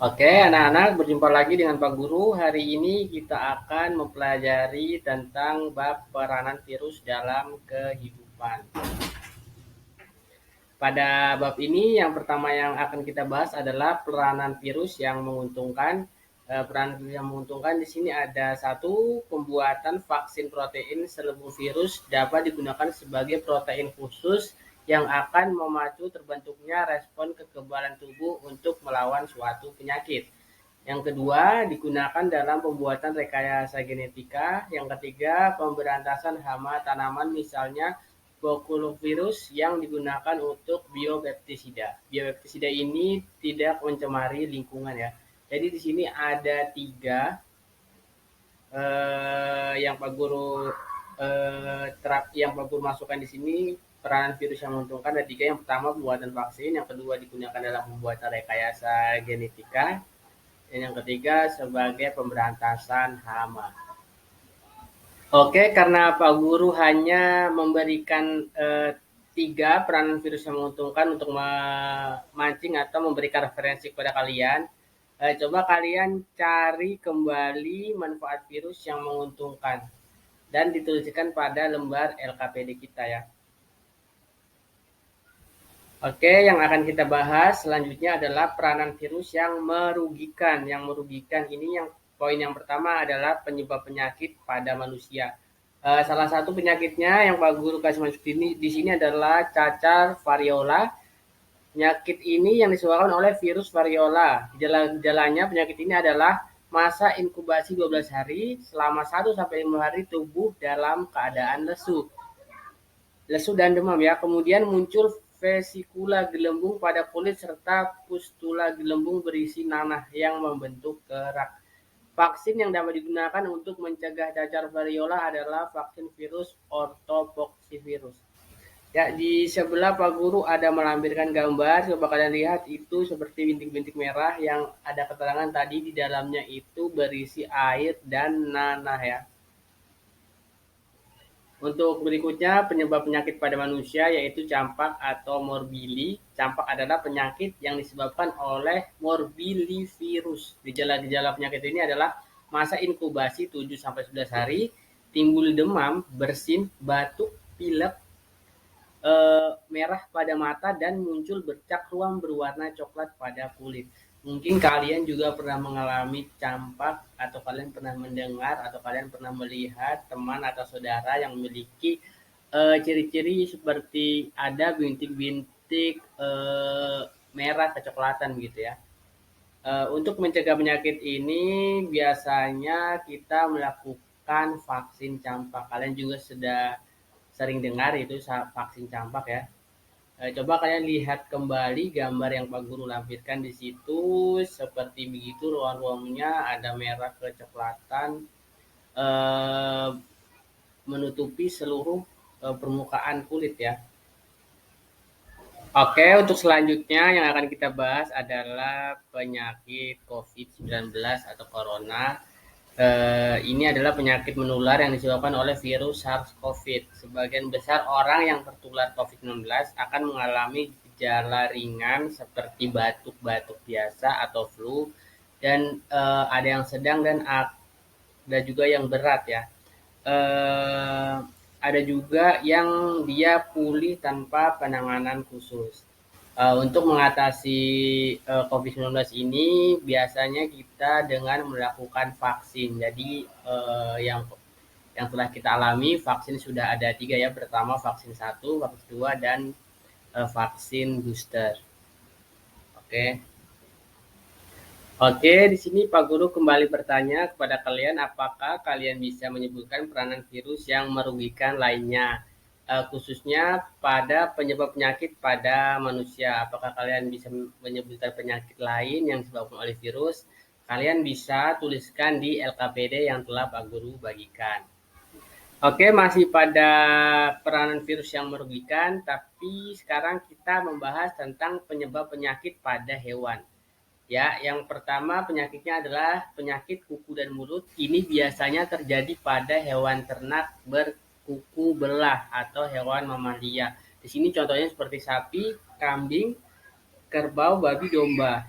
Oke, anak-anak, berjumpa lagi dengan Pak Guru. Hari ini kita akan mempelajari tentang bab peranan virus dalam kehidupan. Pada bab ini, yang pertama yang akan kita bahas adalah peranan virus yang menguntungkan. Peranan virus yang menguntungkan di sini ada satu, pembuatan vaksin protein selebung virus dapat digunakan sebagai protein khusus yang akan memacu terbentuknya respon kekebalan tubuh untuk melawan suatu penyakit. Yang kedua, digunakan dalam pembuatan rekayasa genetika. Yang ketiga, pemberantasan hama tanaman misalnya bakulovirus yang digunakan untuk biopestisida. Biopestisida ini tidak mencemari lingkungan ya. Jadi di sini ada tiga yang Pak Guru yang Pak Guru masukkan di sini peranan virus yang menguntungkan ada tiga. Yang pertama pembuatan vaksin, yang kedua digunakan dalam pembuatan rekayasa genetika, dan yang ketiga sebagai pemberantasan hama. Oke, karena Pak Guru hanya memberikan tiga peranan virus yang menguntungkan untuk memancing atau memberikan referensi kepada kalian, coba kalian cari kembali manfaat virus yang menguntungkan dan dituliskan pada lembar LKPD kita ya. Oke, yang akan kita bahas selanjutnya adalah peranan virus yang merugikan. Yang merugikan ini yang poin yang pertama adalah penyebab penyakit pada manusia. Salah satu penyakitnya yang Pak Guru kasih masuk di sini adalah cacar variola. Penyakit ini yang disebabkan oleh virus variola. Gejala-gejalanya penyakit ini adalah masa inkubasi 12 hari, selama 1-5 hari tubuh dalam keadaan lesu dan demam ya. Kemudian muncul vesikula gelembung pada kulit serta pustula gelembung berisi nanah yang membentuk kerak. Vaksin yang dapat digunakan untuk mencegah cacar variola adalah vaksin virus ortopoxivirus. Ya, di sebelah Pak Guru ada melampirkan gambar. Coba kalian lihat itu seperti bintik-bintik merah yang ada keterangan tadi di dalamnya itu berisi air dan nanah ya. Untuk berikutnya, penyebab penyakit pada manusia yaitu campak atau morbili. Campak adalah penyakit yang disebabkan oleh morbillivirus. Gejala-gejala penyakit ini adalah masa inkubasi 7-11 hari, timbul demam, bersin, batuk, pilek, merah pada mata, dan muncul bercak ruam berwarna coklat pada kulit. Mungkin kalian juga pernah mengalami campak, atau kalian pernah mendengar, atau kalian pernah melihat teman atau saudara yang memiliki ciri-ciri seperti ada bintik-bintik merah kecoklatan gitu ya. Untuk mencegah penyakit ini biasanya kita melakukan vaksin campak. Kalian juga sudah sering dengar itu vaksin campak ya. Coba kalian lihat kembali gambar yang Pak Guru lampirkan di situ, seperti begitu ruang-ruangnya ada merah kecoklatan, eh, menutupi seluruh permukaan kulit ya. Oke, untuk selanjutnya yang akan kita bahas adalah penyakit COVID-19 atau Corona. Ini adalah penyakit menular yang disebabkan oleh virus SARS-CoV. Sebagian besar orang yang tertular COVID-19 akan mengalami gejala ringan seperti batuk-batuk biasa atau flu, dan ada yang sedang dan ada juga yang berat ya. Eh, ada juga yang dia pulih tanpa penanganan khusus. Untuk mengatasi COVID-19 ini biasanya kita dengan melakukan vaksin. Jadi yang telah kita alami vaksin sudah ada 3 ya. Pertama vaksin 1, vaksin 2, dan vaksin booster. Oke. Oke, di sini Pak Guru kembali bertanya kepada kalian, apakah kalian bisa menyebutkan peranan virus yang merugikan lainnya, khususnya pada penyebab penyakit pada manusia. Apakah kalian bisa menyebutkan penyakit lain yang disebabkan oleh virus? Kalian bisa tuliskan di LKPD yang telah Pak Guru bagikan. Oke, masih pada peranan virus yang merugikan, tapi sekarang kita membahas tentang penyebab penyakit pada hewan. Ya, yang pertama penyakitnya adalah penyakit kuku dan mulut. Ini biasanya terjadi pada hewan ternak berkuku belah atau hewan mamalia. Di sini contohnya seperti sapi, kambing, kerbau, babi, domba.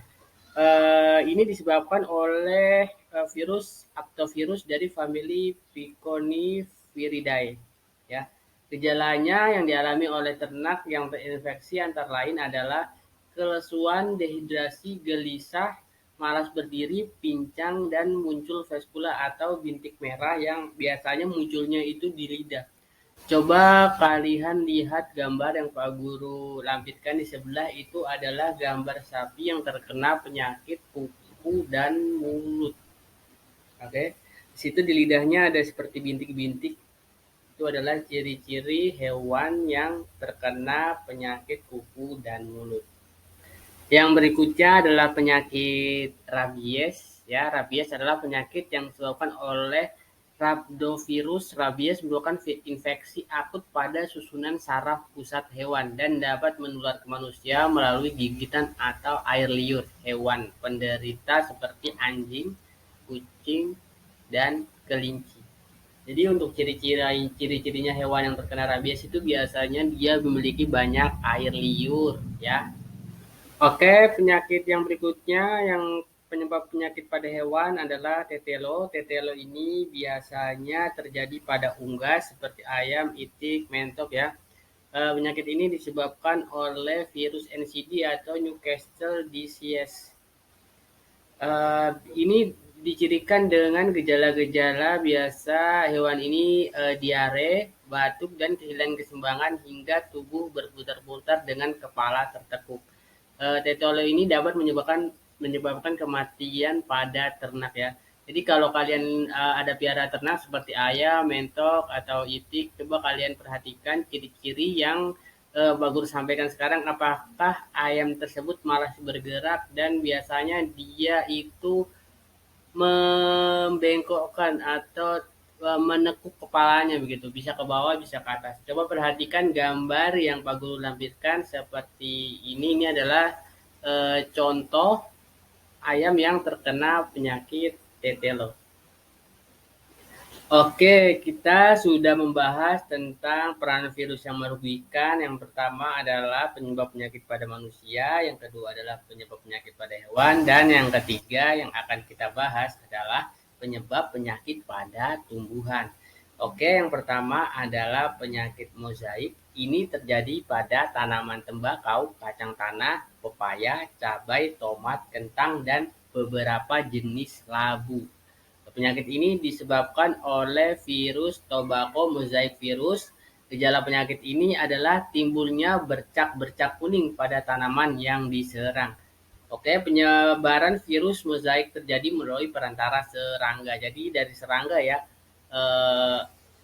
Ini disebabkan oleh virus aptovirus dari famili Piconiferidae. Ya. Gejalanya yang dialami oleh ternak yang terinfeksi antara lain adalah kelesuan, dehidrasi, gelisah, malas berdiri, pincang, dan muncul veskula atau bintik merah yang biasanya munculnya itu di lidah. Coba kalian lihat gambar yang Pak Guru lampirkan di sebelah itu adalah gambar sapi yang terkena penyakit kuku dan mulut. Oke, di situ di lidahnya ada seperti bintik-bintik. Itu adalah ciri-ciri hewan yang terkena penyakit kuku dan mulut. Yang berikutnya adalah penyakit rabies. Ya, rabies adalah penyakit yang disebabkan oleh Rhabdovirus. Rabies merupakan infeksi akut pada susunan saraf pusat hewan dan dapat menular ke manusia melalui gigitan atau air liur hewan penderita seperti anjing, kucing, dan kelinci. Jadi untuk ciri-cirinya hewan yang terkena rabies itu biasanya dia memiliki banyak air liur, ya. Oke, penyakit yang berikutnya yang penyebab penyakit pada hewan adalah tetelo. Tetelo ini biasanya terjadi pada unggas seperti ayam, itik, mentok ya. Penyakit ini disebabkan oleh virus NCD atau Newcastle disease. Ini dicirikan dengan gejala-gejala biasa hewan ini diare, batuk, dan kehilangan keseimbangan hingga tubuh berputar-putar dengan kepala tertekuk. Tetelo ini dapat menyebabkan kematian pada ternak ya. Jadi kalau kalian ada piara ternak seperti ayam, mentok, atau itik, coba kalian perhatikan ciri-ciri yang Bagus sampaikan sekarang, apakah ayam tersebut malas bergerak dan biasanya dia itu membengkokkan atau menekuk kepalanya begitu, bisa ke bawah, bisa ke atas. Coba perhatikan gambar yang Pak Guru lampirkan seperti ini. Ini adalah contoh ayam yang terkena penyakit tetelo. Oke, kita sudah membahas tentang peran virus yang merugikan. Yang pertama adalah penyebab penyakit pada manusia, yang kedua adalah penyebab penyakit pada hewan, dan yang ketiga yang akan kita bahas adalah penyebab penyakit pada tumbuhan. Oke, yang pertama adalah penyakit mozaik. Ini terjadi pada tanaman tembakau, kacang tanah, pepaya, cabai, tomat, kentang, dan beberapa jenis labu. Penyakit ini disebabkan oleh virus tobacco mosaic virus. Gejala penyakit ini adalah timbulnya bercak-bercak kuning pada tanaman yang diserang. Oke, penyebaran virus mozaik terjadi melalui perantara serangga. Jadi dari serangga ya, eh,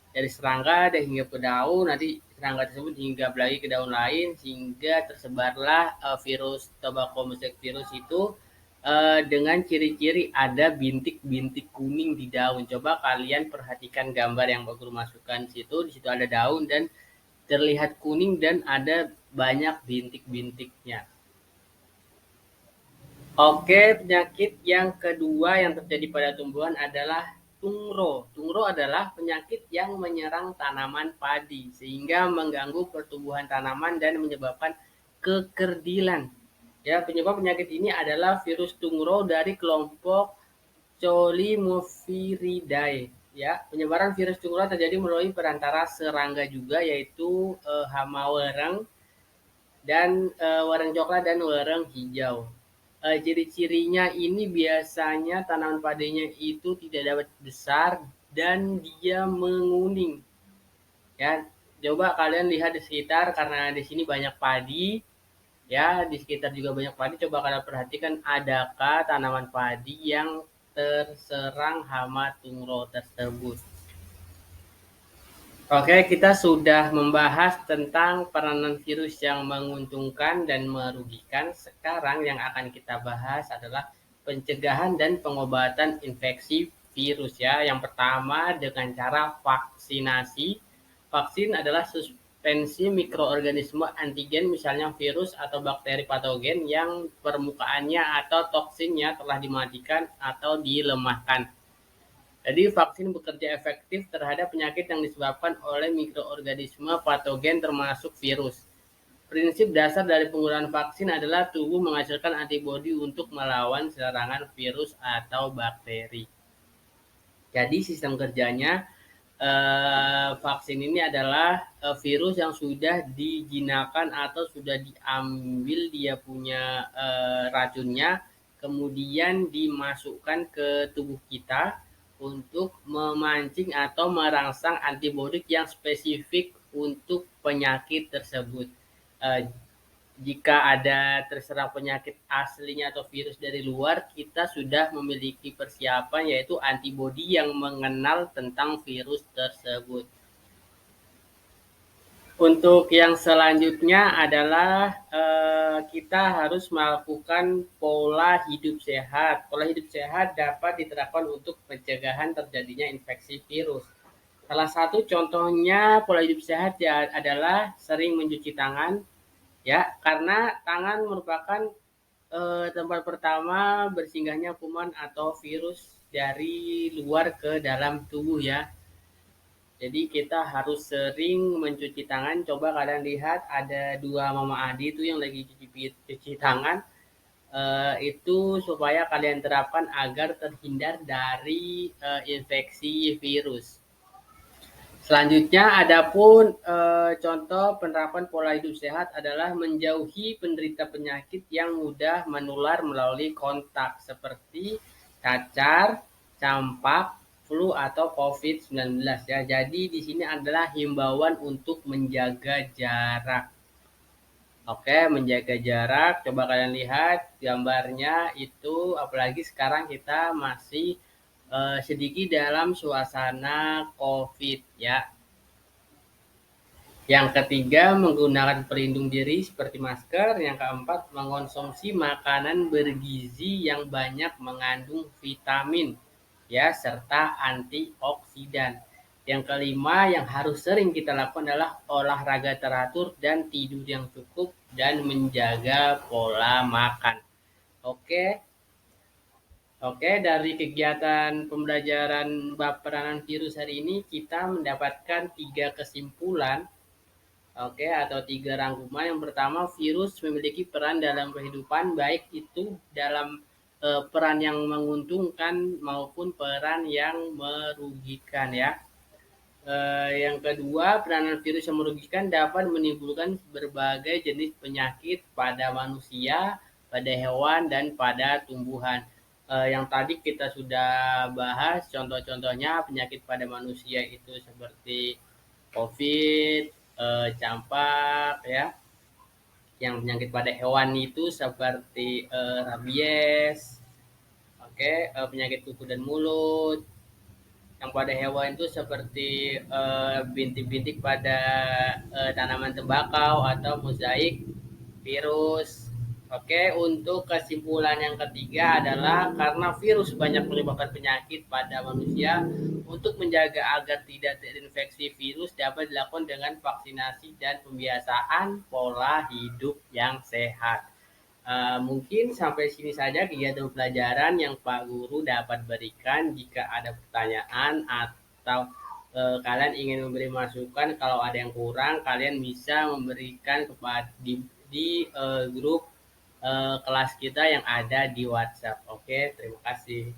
dari serangga dan hingga ke daun, nanti serangga tersebut hinggap lagi ke daun lain sehingga tersebarlah virus tobacco mosaic virus itu dengan ciri-ciri ada bintik-bintik kuning di daun. Coba kalian perhatikan gambar yang Pak Guru masukkan di situ. Di situ ada daun dan terlihat kuning dan ada banyak bintik-bintiknya. Oke, penyakit yang kedua yang terjadi pada tumbuhan adalah tungro. Tungro adalah penyakit yang menyerang tanaman padi sehingga mengganggu pertumbuhan tanaman dan menyebabkan kekerdilan. Ya, penyebab penyakit ini adalah virus tungro dari kelompok Colimofiridae. Ya, penyebaran virus tungro terjadi melalui perantara serangga juga, yaitu hama wereng dan wereng coklat dan wereng hijau. Ciri-cirinya ini biasanya tanaman padinya itu tidak dapat besar dan dia menguning. Ya, coba kalian lihat di sekitar karena di sini banyak padi. Ya, di sekitar juga banyak padi. Coba kalian perhatikan adakah tanaman padi yang terserang hama tungro tersebut. Oke, kita sudah membahas tentang peranan virus yang menguntungkan dan merugikan. Sekarang yang akan kita bahas adalah pencegahan dan pengobatan infeksi virus ya. Yang pertama dengan cara vaksinasi. Vaksin adalah suspensi mikroorganisme antigen misalnya virus atau bakteri patogen yang permukaannya atau toksinnya telah dimatikan atau dilemahkan. Jadi vaksin bekerja efektif terhadap penyakit yang disebabkan oleh mikroorganisme patogen termasuk virus. Prinsip dasar dari penggunaan vaksin adalah tubuh menghasilkan antibodi untuk melawan serangan virus atau bakteri. Jadi sistem kerjanya vaksin ini adalah virus yang sudah dijinakan atau sudah diambil dia punya racunnya, kemudian dimasukkan ke tubuh kita untuk memancing atau merangsang antibodi yang spesifik untuk penyakit tersebut. Eh, Jika ada terserang penyakit aslinya atau virus dari luar, kita sudah memiliki persiapan yaitu antibodi yang mengenal tentang virus tersebut. Untuk yang selanjutnya adalah kita harus melakukan pola hidup sehat. Pola hidup sehat dapat diterapkan untuk pencegahan terjadinya infeksi virus. Salah satu contohnya pola hidup sehat ya adalah sering mencuci tangan, ya, karena tangan merupakan tempat pertama bersinggahnya kuman atau virus dari luar ke dalam tubuh ya. Jadi kita harus sering mencuci tangan. Coba kalian lihat ada dua mama Adi itu yang lagi cuci tangan. Itu supaya kalian terapkan agar terhindar dari infeksi virus. Selanjutnya, adapun contoh penerapan pola hidup sehat adalah menjauhi penderita penyakit yang mudah menular melalui kontak seperti cacar, campak, flu atau COVID-19 ya. Jadi di sini adalah himbauan untuk menjaga jarak. Oke, menjaga jarak. Coba kalian lihat gambarnya itu, apalagi sekarang kita masih sedikit dalam suasana COVID ya. Yang ketiga, menggunakan pelindung diri seperti masker. Yang keempat, mengonsumsi makanan bergizi yang banyak mengandung vitamin ya serta antioksidan. Yang kelima, yang harus sering kita lakukan adalah olahraga teratur dan tidur yang cukup dan menjaga pola makan. Oke. Oke, dari kegiatan pembelajaran bab peranan virus hari ini kita mendapatkan 3 kesimpulan. Oke, atau 3 rangkuman. Yang pertama, virus memiliki peran dalam kehidupan, baik itu dalam peran yang menguntungkan maupun peran yang merugikan ya. Yang kedua, peranan virus yang merugikan dapat menimbulkan berbagai jenis penyakit pada manusia, pada hewan, dan pada tumbuhan. Yang tadi kita sudah bahas contoh-contohnya penyakit pada manusia itu seperti COVID, campak ya. Yang penyakit pada hewan itu seperti rabies, oke, penyakit kuku dan mulut. Yang pada hewan itu seperti bintik-bintik pada tanaman tembakau atau mozaik virus. Oke, untuk kesimpulan yang ketiga adalah karena virus banyak menyebabkan penyakit pada manusia, untuk menjaga agar tidak terinfeksi virus dapat dilakukan dengan vaksinasi dan pembiasaan pola hidup yang sehat. Mungkin sampai sini saja kegiatan pelajaran yang Pak Guru dapat berikan. Jika ada pertanyaan atau kalian ingin memberi masukan, kalau ada yang kurang, kalian bisa memberikan kepada di grup kelas kita yang ada di WhatsApp. Oke, terima kasih.